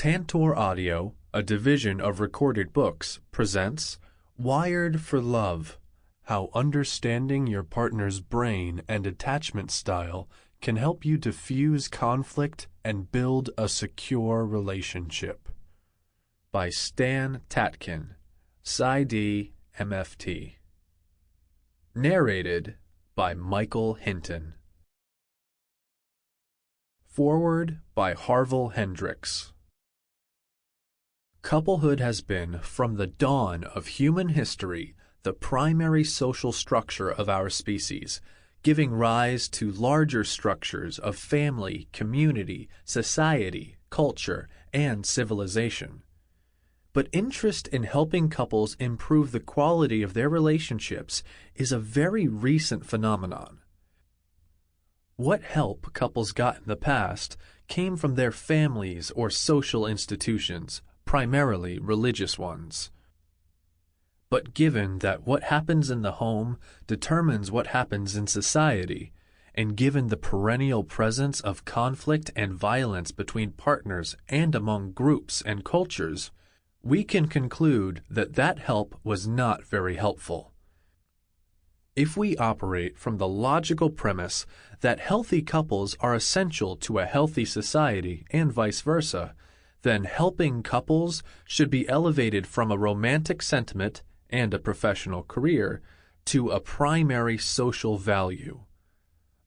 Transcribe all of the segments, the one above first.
Tantor Audio, a division of Recorded Books, presents Wired for Love: How Understanding Your Partner's Brain and Attachment Style Can Help You Diffuse Conflict and Build a Secure Relationship. By Stan Tatkin, PsyD, MFT. Narrated by Michael Hinton. Foreword by Harville Hendricks. Couplehood has been, from the dawn of human history, the primary social structure of our species, giving rise to larger structures of family, community, society, culture, and civilization. But interest in helping couples improve the quality of their relationships is a very recent phenomenon. What help couples got in the past came from their families or social institutions, primarily religious ones. But given that what happens in the home determines what happens in society, and given the perennial presence of conflict and violence between partners and among groups and cultures, we can conclude that that help was not very helpful. If we operate from the logical premise that healthy couples are essential to a healthy society and vice versa, then helping couples should be elevated from a romantic sentiment and a professional career to a primary social value.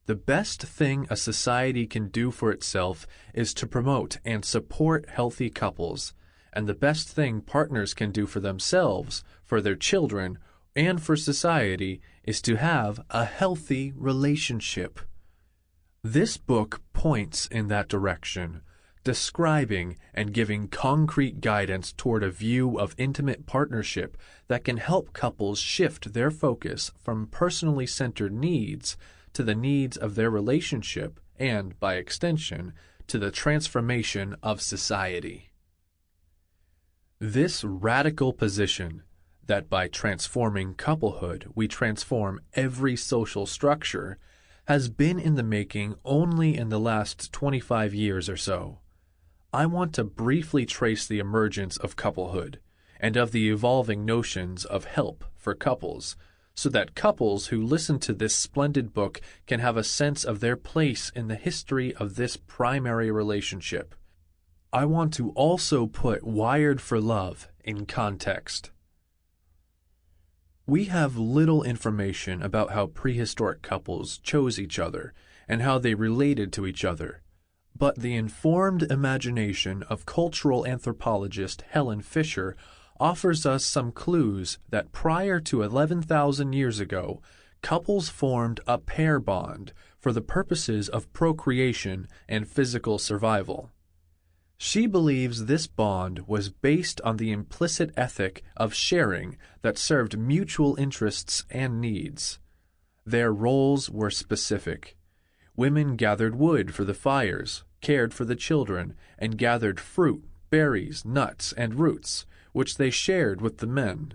The best thing a society can do for itself is to promote and support healthy couples, and the best thing partners can do for themselves, for their children, and for society is to have a healthy relationship. This book points in that direction, describing and giving concrete guidance toward a view of intimate partnership that can help couples shift their focus from personally centered needs to the needs of their relationship and, by extension, to the transformation of society. This radical position, that by transforming couplehood we transform every social structure, has been in the making only in the last 25 years or so. I want to briefly trace the emergence of couplehood and of the evolving notions of help for couples, so that couples who listen to this splendid book can have a sense of their place in the history of this primary relationship. I want to also put Wired for Love in context. We have little information about how prehistoric couples chose each other and how they related to each other, but the informed imagination of cultural anthropologist Helen Fisher offers us some clues that prior to 11,000 years ago, couples formed a pair bond for the purposes of procreation and physical survival. She believes this bond was based on the implicit ethic of sharing that served mutual interests and needs. Their roles were specific. Women gathered wood for the fires, cared for the children, and gathered fruit, berries, nuts, and roots, which they shared with the men.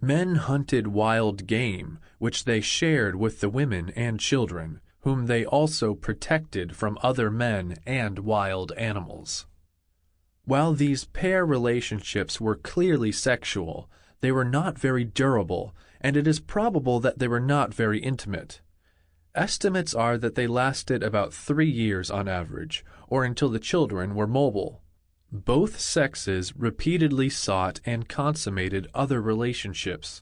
Men hunted wild game, which they shared with the women and children, whom they also protected from other men and wild animals. While these pair relationships were clearly sexual, they were not very durable, and it is probable that they were not very intimate. Estimates are that they lasted about 3 years on average, or until the children were mobile. Both sexes repeatedly sought and consummated other relationships.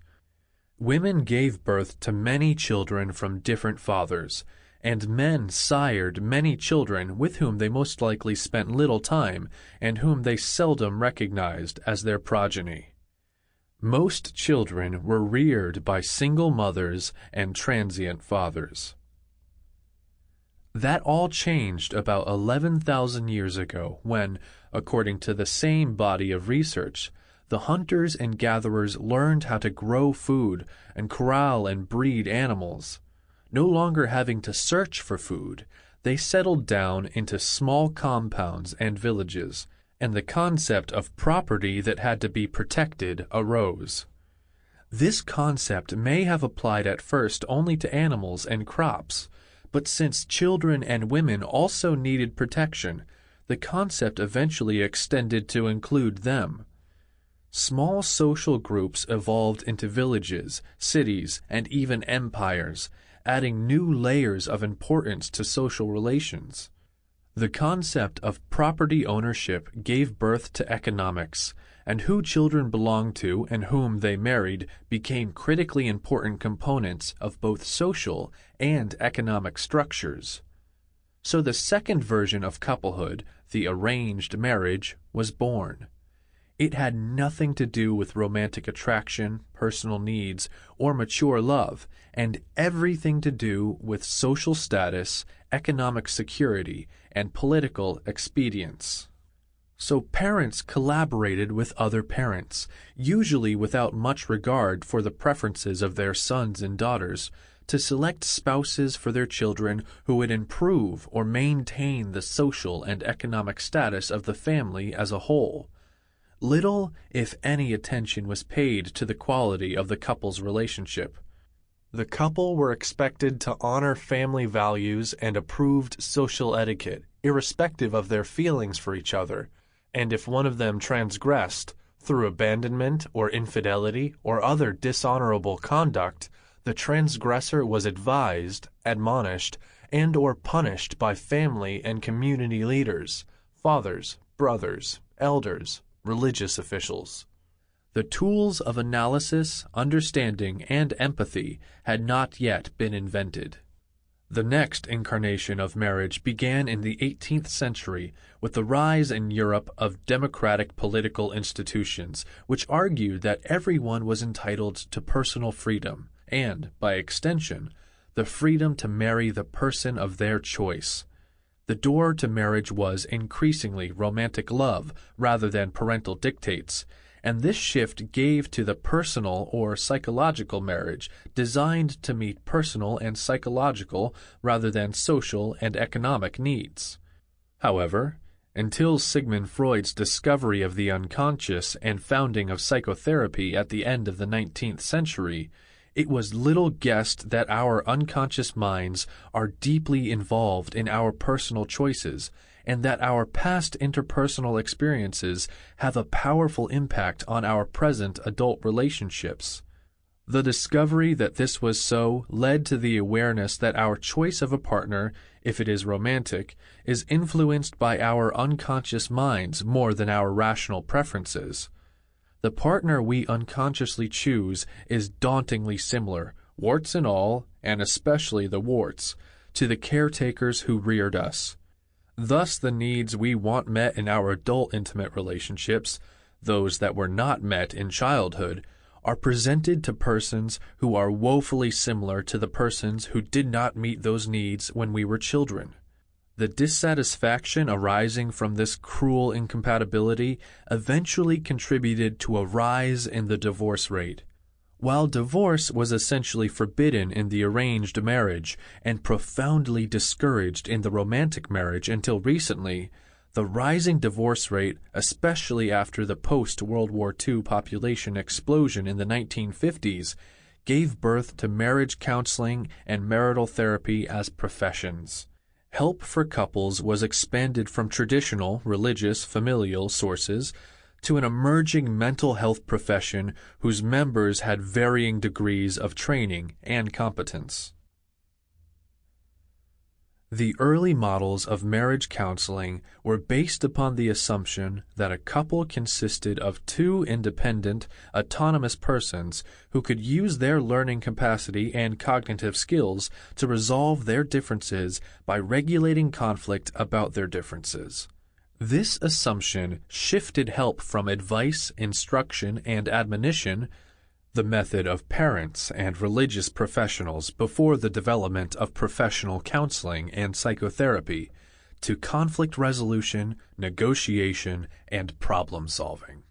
Women gave birth to many children from different fathers, and men sired many children with whom they most likely spent little time and whom they seldom recognized as their progeny. Most children were reared by single mothers and transient fathers. That all changed about 11,000 years ago when, according to the same body of research, the hunters and gatherers learned how to grow food and corral and breed animals. No longer having to search for food, they settled down into small compounds and villages, and the concept of property that had to be protected arose. This concept may have applied at first only to animals and crops, but since children and women also needed protection, The concept eventually extended to include them. Small social groups evolved into villages, cities, and even empires, adding new layers of importance to social relations. The concept of property ownership gave birth to economics, and who children belonged to and whom they married became critically important components of both social and economic structures. So the second version of couplehood, the arranged marriage, was born. It had nothing to do with romantic attraction, personal needs, or mature love, and everything to do with social status, economic security, and political expedience. So parents collaborated with other parents, usually without much regard for the preferences of their sons and daughters, to select spouses for their children who would improve or maintain the social and economic status of the family as a whole. Little, if any, attention was paid to the quality of the couple's relationship. The couple were expected to honor family values and approved social etiquette, irrespective of their feelings for each other, and if one of them transgressed, through abandonment or infidelity or other dishonorable conduct, the transgressor was advised, admonished, and or punished by family and community leaders, fathers, brothers, elders, religious officials. The tools of analysis, understanding, and empathy had not yet been invented. The next incarnation of marriage began in the 18th century with the rise in Europe of democratic political institutions, which argued that everyone was entitled to personal freedom and, by extension, the freedom to marry the person of their choice. The door to marriage was increasingly romantic love rather than parental dictates, and this shift gave to the personal or psychological marriage designed to meet personal and psychological rather than social and economic needs. However, until Sigmund Freud's discovery of the unconscious and founding of psychotherapy at the end of the 19th century, it was little guessed that our unconscious minds are deeply involved in our personal choices, and that our past interpersonal experiences have a powerful impact on our present adult relationships. The discovery that this was so led to the awareness that our choice of a partner, if it is romantic, is influenced by our unconscious minds more than our rational preferences. The partner we unconsciously choose is dauntingly similar, warts and all, and especially the warts, to the caretakers who reared us. Thus, the needs we want met in our adult intimate relationships, those that were not met in childhood, are presented to persons who are woefully similar to the persons who did not meet those needs when we were children. The dissatisfaction arising from this cruel incompatibility eventually contributed to a rise in the divorce rate. While divorce was essentially forbidden in the arranged marriage and profoundly discouraged in the romantic marriage until recently, the rising divorce rate, especially after the post-World War II population explosion in the 1950s, gave birth to marriage counseling and marital therapy as professions. Help for couples was expanded from traditional, religious, familial sources to an emerging mental health profession whose members had varying degrees of training and competence. The early models of marriage counseling were based upon the assumption that a couple consisted of two independent, autonomous persons who could use their learning capacity and cognitive skills to resolve their differences by regulating conflict about their differences. This assumption shifted help from advice, instruction, and admonition, the method of parents and religious professionals before the development of professional counseling and psychotherapy, to conflict resolution, negotiation, and problem solving.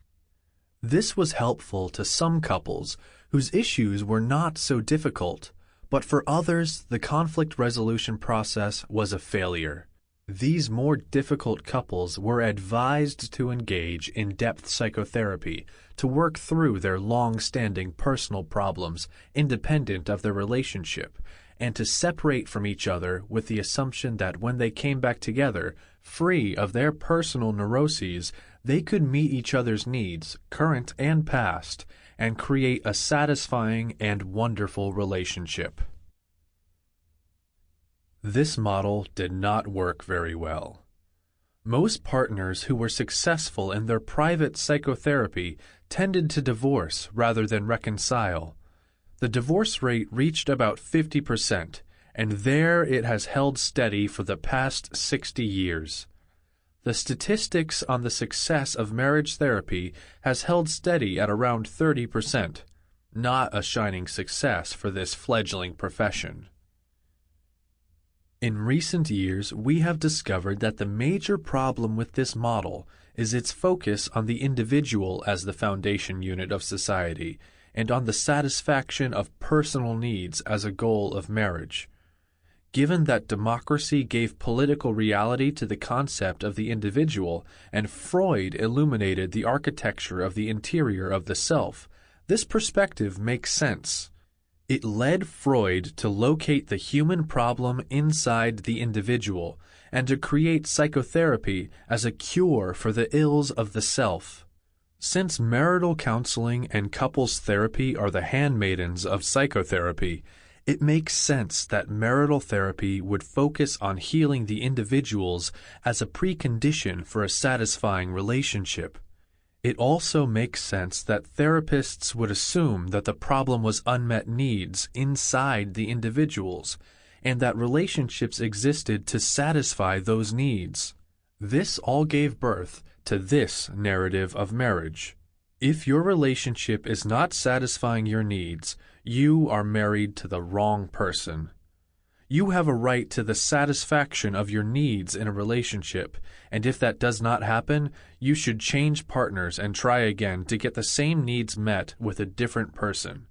This was helpful to some couples whose issues were not so difficult, but for others the conflict resolution process was a failure. These more difficult couples were advised to engage in depth psychotherapy to work through their long-standing personal problems independent of their relationship, and to separate from each other with the assumption that when they came back together, free of their personal neuroses, they could meet each other's needs, current and past, and create a satisfying and wonderful relationship. This model did not work very well. Most partners who were successful in their private psychotherapy tended to divorce rather than reconcile. The divorce rate reached about 50%, and there it has held steady for the past 60 years. The statistics on the success of marriage therapy has held steady at around 30%, not a shining success for this fledgling profession. In recent years, we have discovered that the major problem with this model is its focus on the individual as the foundation unit of society and on the satisfaction of personal needs as a goal of marriage. Given that democracy gave political reality to the concept of the individual and Freud illuminated the architecture of the interior of the self, this perspective makes sense. It led Freud to locate the human problem inside the individual and to create psychotherapy as a cure for the ills of the self. Since marital counseling and couples therapy are the handmaidens of psychotherapy, it makes sense that marital therapy would focus on healing the individuals as a precondition for a satisfying relationship. It also makes sense that therapists would assume that the problem was unmet needs inside the individuals, and that relationships existed to satisfy those needs. This all gave birth to this narrative of marriage. If your relationship is not satisfying your needs, you are married to the wrong person. You have a right to the satisfaction of your needs in a relationship, and if that does not happen, you should change partners and try again to get the same needs met with a different person.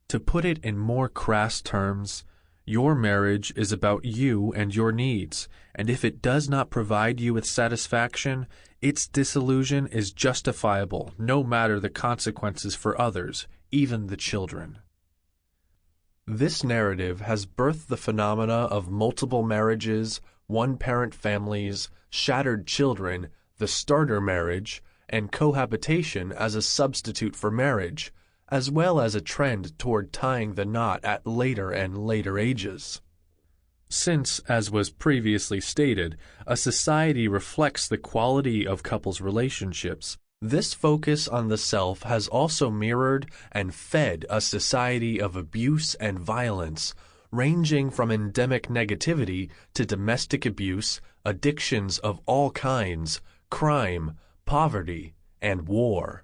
To put it in more crass terms, your marriage is about you and your needs, and if it does not provide you with satisfaction, its dissolution is justifiable no matter the consequences for others, even the children. This narrative has birthed the phenomena of multiple marriages, one-parent families, shattered children, the starter marriage, and cohabitation as a substitute for marriage, as well as a trend toward tying the knot at later and later ages. Since, as was previously stated, a society reflects the quality of couples' relationships, this focus on the self has also mirrored and fed a society of abuse and violence, ranging from endemic negativity to domestic abuse, addictions of all kinds, crime, poverty, and war.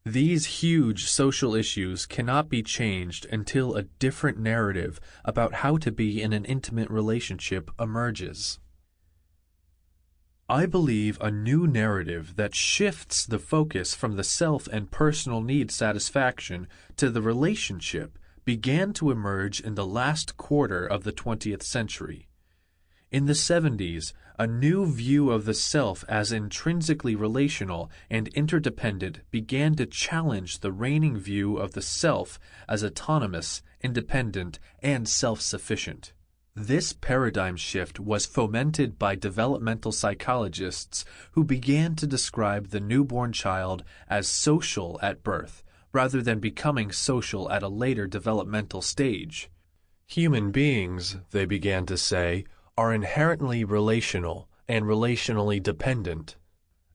These huge social issues cannot be changed until a different narrative about how to be in an intimate relationship emerges. I believe a new narrative that shifts the focus from the self and personal need satisfaction to the relationship began to emerge in the last quarter of the 20th century. In the 70s, a new view of the self as intrinsically relational and interdependent began to challenge the reigning view of the self as autonomous, independent, and self-sufficient. This paradigm shift was fomented by developmental psychologists who began to describe the newborn child as social at birth, rather than becoming social at a later developmental stage. Human beings, they began to say, are inherently relational and relationally dependent.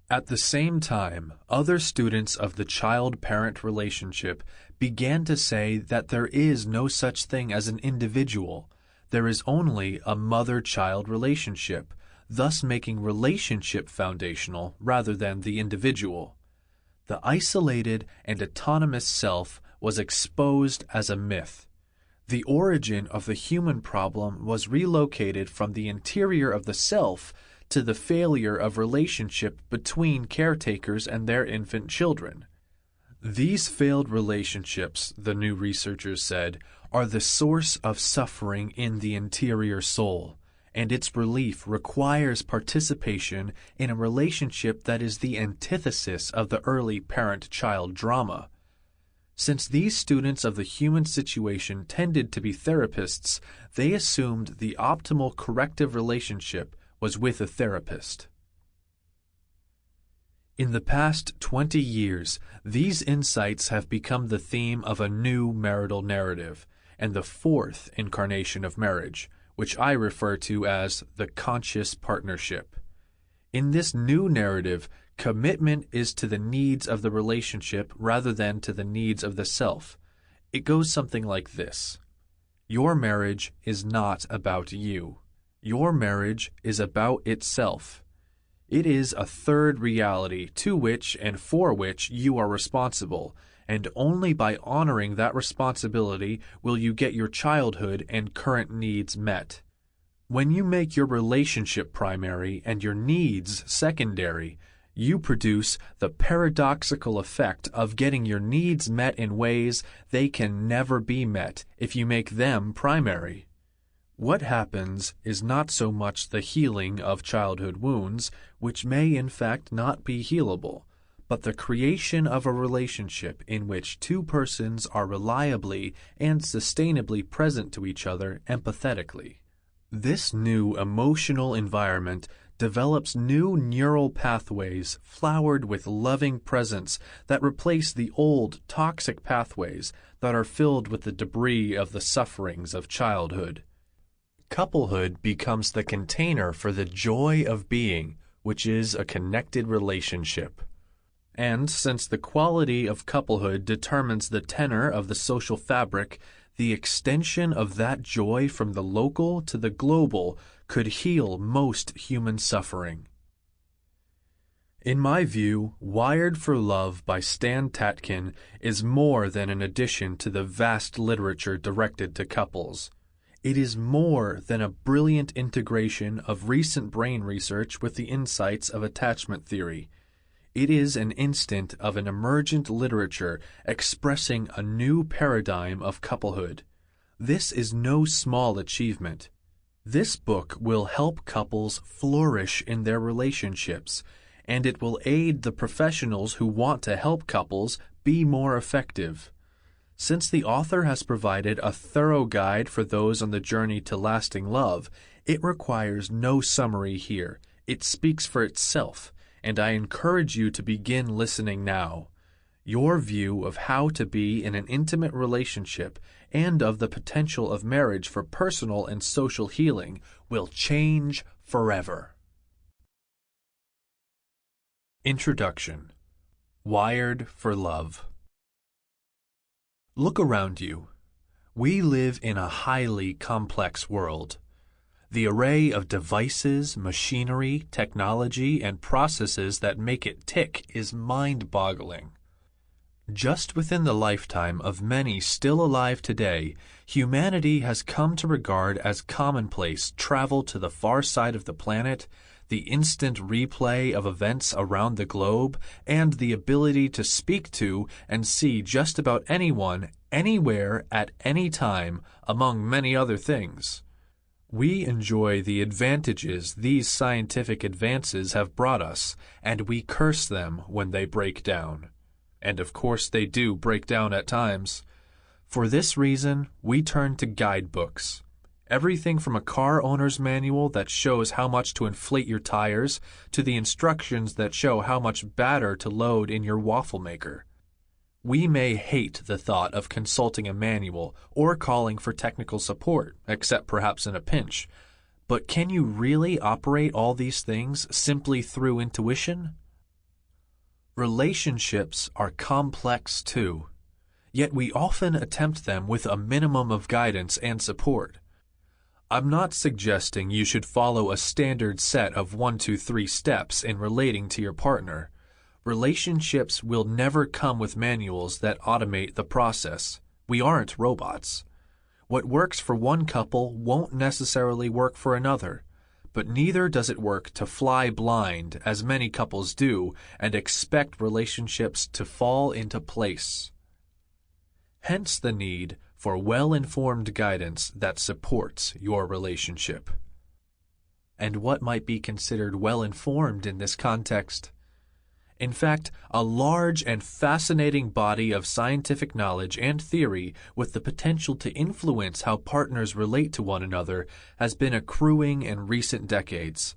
At the same time, other students of the child-parent relationship began to say that there is no such thing as an individual. There is only a mother-child relationship, thus making relationship foundational rather than the individual. The isolated and autonomous self was exposed as a myth. The origin of the human problem was relocated from the interior of the self to the failure of relationship between caretakers and their infant children. These failed relationships, the new researchers said, are the source of suffering in the interior soul, and its relief requires participation in a relationship that is the antithesis of the early parent-child drama. Since these students of the human situation tended to be therapists, they assumed the optimal corrective relationship was with a therapist. In the past 20 years, these insights have become the theme of a new marital narrative, and the fourth incarnation of marriage, which I refer to as the conscious partnership. In this new narrative, commitment is to the needs of the relationship rather than to the needs of the self. It goes something like this. Your marriage is not about you. Your marriage is about itself. It is a third reality to which and for which you are responsible, and only by honoring that responsibility will you get your childhood and current needs met. When you make your relationship primary and your needs secondary, you produce the paradoxical effect of getting your needs met in ways they can never be met if you make them primary. What happens is not so much the healing of childhood wounds, which may in fact not be healable, but the creation of a relationship in which two persons are reliably and sustainably present to each other empathetically. This new emotional environment develops new neural pathways flowered with loving presence that replace the old toxic pathways that are filled with the debris of the sufferings of childhood. Couplehood becomes the container for the joy of being, which is a connected relationship. And since the quality of couplehood determines the tenor of the social fabric, the extension of that joy from the local to the global could heal most human suffering. In my view, Wired for Love by Stan Tatkin is more than an addition to the vast literature directed to couples. It is more than a brilliant integration of recent brain research with the insights of attachment theory. It is an instant of an emergent literature expressing a new paradigm of couplehood. This is no small achievement. This book will help couples flourish in their relationships, and it will aid the professionals who want to help couples be more effective. Since the author has provided a thorough guide for those on the journey to lasting love, it requires no summary here. It speaks for itself, and I encourage you to begin listening now. Your view of how to be in an intimate relationship and of the potential of marriage for personal and social healing will change forever. Introduction. Wired for Love. Look around you. We live in a highly complex world. The array of devices, machinery, technology, and processes that make it tick is mind-boggling. Just within the lifetime of many still alive today, humanity has come to regard as commonplace travel to the far side of the planet, the instant replay of events around the globe, and the ability to speak to and see just about anyone, anywhere, at any time, among many other things. We enjoy the advantages these scientific advances have brought us, and we curse them when they break down. And of course they do break down at times. For this reason, we turn to guidebooks. Everything from a car owner's manual that shows how much to inflate your tires to the instructions that show how much batter to load in your waffle maker. We may hate the thought of consulting a manual or calling for technical support, except perhaps in a pinch. But can you really operate all these things simply through intuition? Relationships are complex too, yet we often attempt them with a minimum of guidance and support. I'm not suggesting you should follow a standard set of 1, 2, 3 steps in relating to your partner. Relationships will never come with manuals that automate the process. We aren't robots. What works for one couple won't necessarily work for another, but neither does it work to fly blind, as many couples do, and expect relationships to fall into place. Hence the need for well-informed guidance that supports your relationship. And what might be considered well-informed in this context? In fact, a large and fascinating body of scientific knowledge and theory with the potential to influence how partners relate to one another has been accruing in recent decades.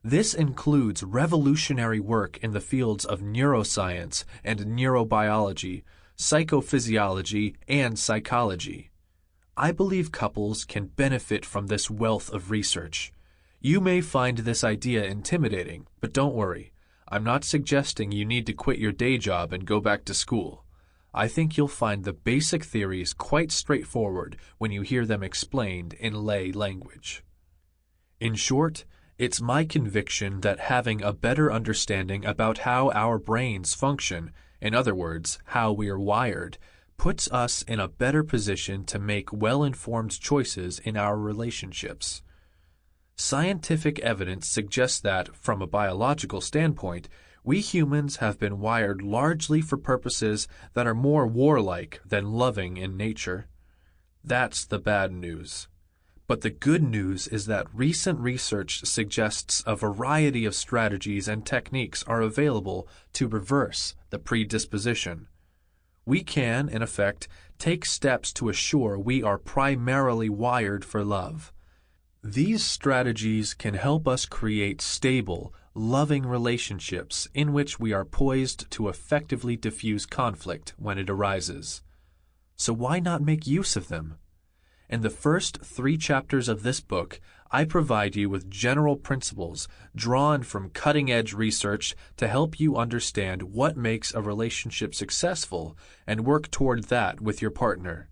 This includes revolutionary work in the fields of neuroscience and neurobiology, psychophysiology, and psychology. I believe couples can benefit from this wealth of research. You may find this idea intimidating, but don't worry. I'm not suggesting you need to quit your day job and go back to school. I think you'll find the basic theories quite straightforward when you hear them explained in lay language. In short, it's my conviction that having a better understanding about how our brains function, in other words, how we are wired, puts us in a better position to make well-informed choices in our relationships. Scientific evidence suggests that, from a biological standpoint, we humans have been wired largely for purposes that are more warlike than loving in nature. That's the bad news. But the good news is that recent research suggests a variety of strategies and techniques are available to reverse the predisposition. We can, in effect, take steps to assure we are primarily wired for love. These strategies can help us create stable, loving relationships in which we are poised to effectively diffuse conflict when it arises. So why not make use of them? In the first 3 chapters of this book, I provide you with general principles drawn from cutting-edge research to help you understand what makes a relationship successful and work toward that with your partner.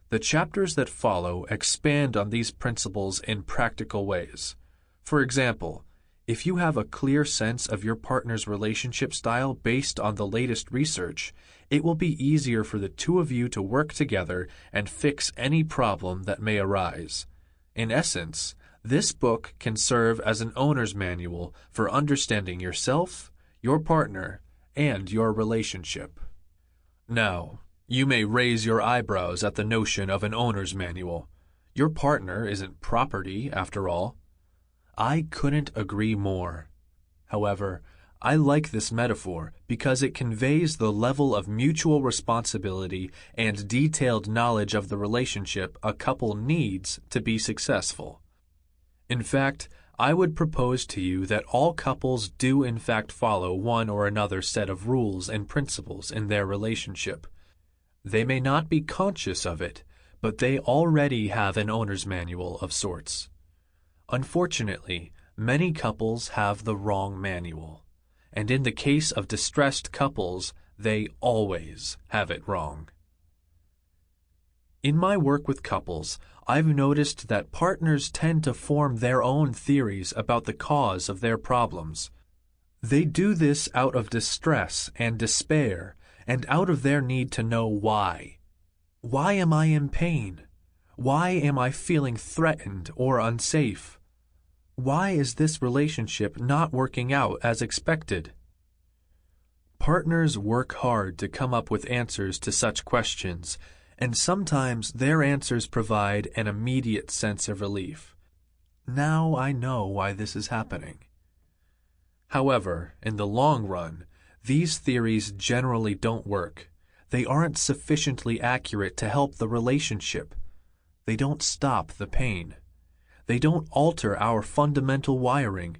The chapters that follow expand on these principles in practical ways. For example, if you have a clear sense of your partner's relationship style based on the latest research, it will be easier for the two of you to work together and fix any problem that may arise. In essence, this book can serve as an owner's manual for understanding yourself, your partner, and your relationship. Now, you may raise your eyebrows at the notion of an owner's manual. Your partner isn't property, after all. I couldn't agree more. However, I like this metaphor because it conveys the level of mutual responsibility and detailed knowledge of the relationship a couple needs to be successful. In fact, I would propose to you that all couples do in fact follow one or another set of rules and principles in their relationship. They may not be conscious of it, but they already have an owner's manual of sorts. Unfortunately, many couples have the wrong manual, and in the case of distressed couples, they always have it wrong. In my work with couples, I've noticed that partners tend to form their own theories about the cause of their problems. They do this out of distress and despair, and out of their need to know why. Why am I in pain? Why am I feeling threatened or unsafe? Why is this relationship not working out as expected? Partners work hard to come up with answers to such questions, and sometimes their answers provide an immediate sense of relief. Now I know why this is happening. However, in the long run, these theories generally don't work. They aren't sufficiently accurate to help the relationship. They don't stop the pain. They don't alter our fundamental wiring.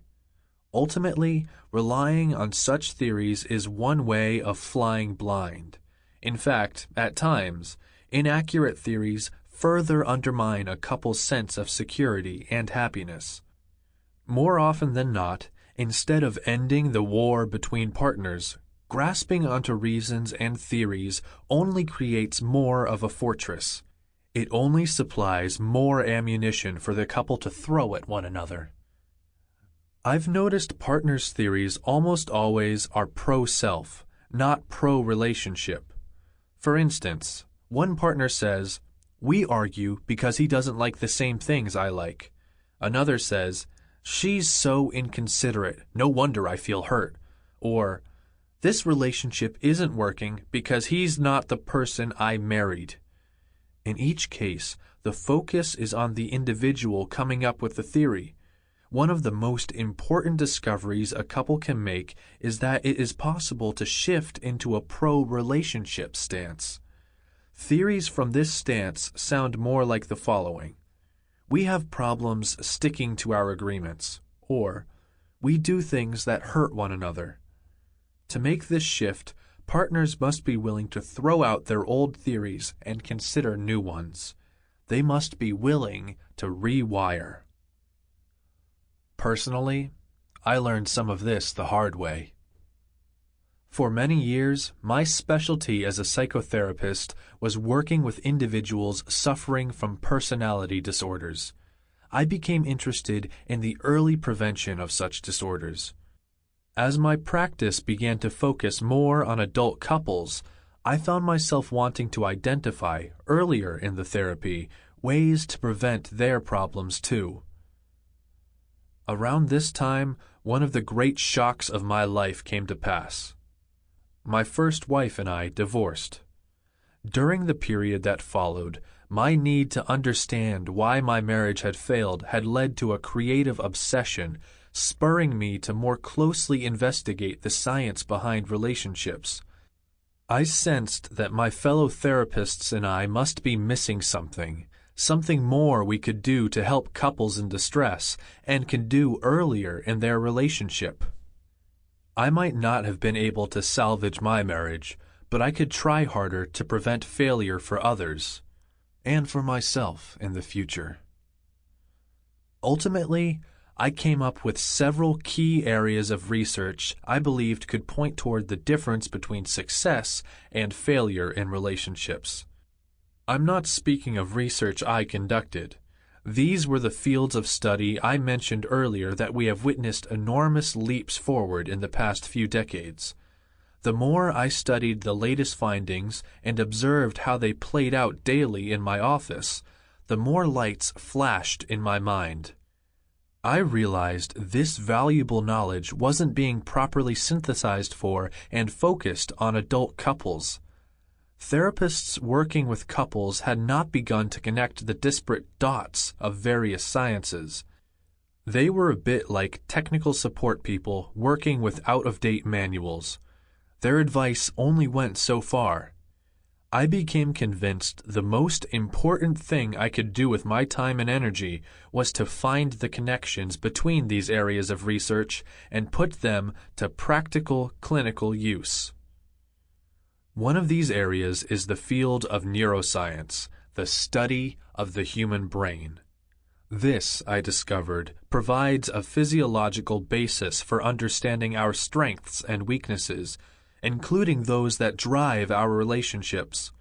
Ultimately, relying on such theories is one way of flying blind. In fact, at times, inaccurate theories further undermine a couple's sense of security and happiness. More often than not, instead of ending the war between partners, grasping onto reasons and theories only creates more of a fortress. It only supplies more ammunition for the couple to throw at one another. I've noticed partners' theories almost always are pro-self, not pro-relationship. For instance, one partner says, "We argue because he doesn't like the same things I like." Another says, "She's so inconsiderate, no wonder I feel hurt." Or, "This relationship isn't working because he's not the person I married." In each case, the focus is on the individual coming up with the theory. One of the most important discoveries a couple can make is that it is possible to shift into a pro-relationship stance. Theories from this stance sound more like the following. We have problems sticking to our agreements, or we do things that hurt one another. To make this shift, partners must be willing to throw out their old theories and consider new ones. They must be willing to rewire. Personally, I learned some of this the hard way. For many years, my specialty as a psychotherapist was working with individuals suffering from personality disorders. I became interested in the early prevention of such disorders. As my practice began to focus more on adult couples, I found myself wanting to identify, earlier in the therapy, ways to prevent their problems too. Around this time, one of the great shocks of my life came to pass. My first wife and I divorced. During the period that followed, my need to understand why my marriage had failed had led to a creative obsession, spurring me to more closely investigate the science behind relationships. I sensed that my fellow therapists and I must be missing something more we could do to help couples in distress and can do earlier in their relationship. I might not have been able to salvage my marriage, but I could try harder to prevent failure for others, and for myself in the future. Ultimately, I came up with several key areas of research I believed could point toward the difference between success and failure in relationships. I'm not speaking of research I conducted. These were the fields of study I mentioned earlier that we have witnessed enormous leaps forward in the past few decades. The more I studied the latest findings and observed how they played out daily in my office, the more lights flashed in my mind. I realized this valuable knowledge wasn't being properly synthesized for and focused on adult couples. Therapists working with couples had not begun to connect the disparate dots of various sciences. They were a bit like technical support people working with out-of-date manuals. Their advice only went so far. I became convinced the most important thing I could do with my time and energy was to find the connections between these areas of research and put them to practical clinical use. One of these areas is the field of neuroscience, the study of the human brain. This, I discovered, provides a physiological basis for understanding our strengths and weaknesses, including those that drive our relationships.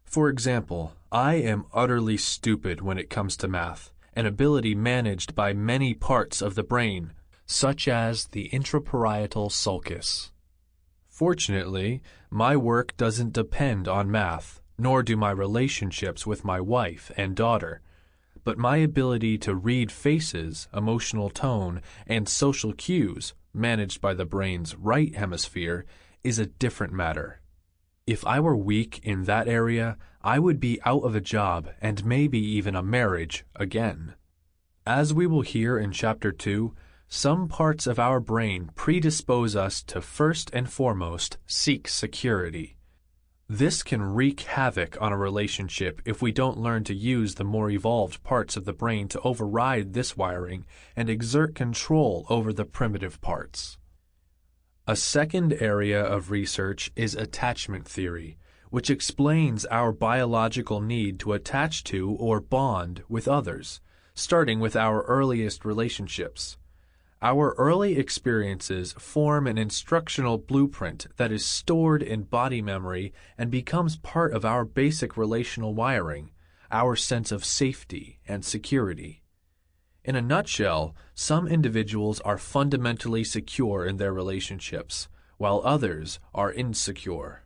For example, I am utterly stupid when it comes to math, an ability managed by many parts of the brain, such as the intraparietal sulcus. Fortunately, my work doesn't depend on math, nor do my relationships with my wife and daughter. But my ability to read faces, emotional tone, and social cues, managed by the brain's right hemisphere, is a different matter. If I were weak in that area, I would be out of a job and maybe even a marriage again. As we will hear in Chapter 2, some parts of our brain predispose us to first and foremost seek security. This can wreak havoc on a relationship if we don't learn to use the more evolved parts of the brain to override this wiring and exert control over the primitive parts. A second area of research is attachment theory, which explains our biological need to attach to or bond with others, starting with our earliest relationships. Our early experiences form an instructional blueprint that is stored in body memory and becomes part of our basic relational wiring, our sense of safety and security. In a nutshell, some individuals are fundamentally secure in their relationships, while others are insecure.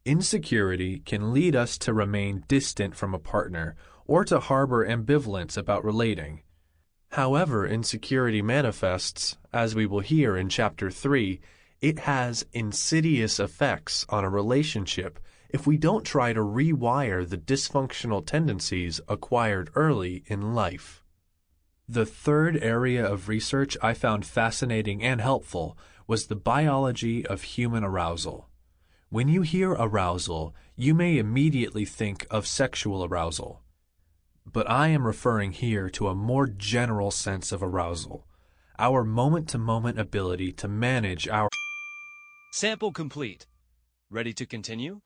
Insecurity can lead us to remain distant from a partner or to harbor ambivalence about relating. However insecurity manifests, as we will hear in Chapter 3, it has insidious effects on a relationship if we don't try to rewire the dysfunctional tendencies acquired early in life. The third area of research I found fascinating and helpful was the biology of human arousal. When you hear arousal, you may immediately think of sexual arousal. But I am referring here to a more general sense of arousal, our moment-to-moment ability to manage our... Sample complete. Ready to continue?